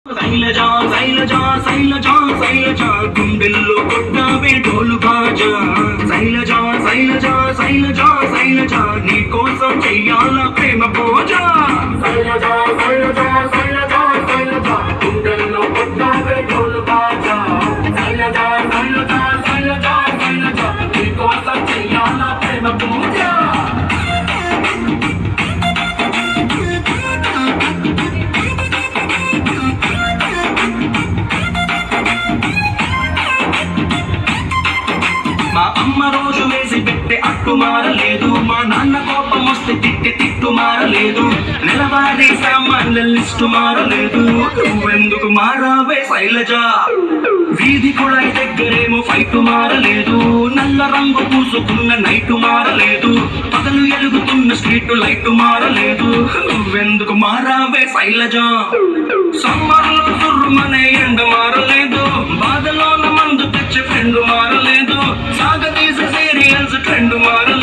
శైలజా శైలజా శైలజా శైలజా గుండెల్లో కొట్టావే ఢోలు బాజా శైలజా శైలజా శైలజా శైలజా నీ కోసం చెయ్యాల ప్రేమ పూజ శైలజా శైలజా శైలజా శైలజా గుండెల్లో కొట్టావే ఢోలు బాజా శైలజా శైలజా శైలజా శైలజా నీ కోసం చెయ్యాల ప్రేమ పూజ మా అమ్మ రోజు వేసి పెట్టే అట్టు మారలేదు, మా నాన్న కోపం వస్తే తిట్టు మారలేదు, నెలవారీ సామాన్ల లిస్టు మారలేదు. నువ్వెందుకు మారావే శైలజా? వీధి కుళాయి దగ్గరేమో ఫైట్ మారలేదు, నల్ల రంగు పూసుకున్న నైట్ మారలేదు, పగలు ఎలుగుతున్న స్ట్రీట్ లైట్ మారలేదు. నువ్వెందుకు మారావే శైలజా? సమ్మర్లో తుర్రుమనే ఎండ మారలేదు, బాధలోన మందు తెచ్చే ఫ్రెండ్ మారలేదు, సాగతీసే సీరియల్స్ ట్రెండ్ మారలేదు.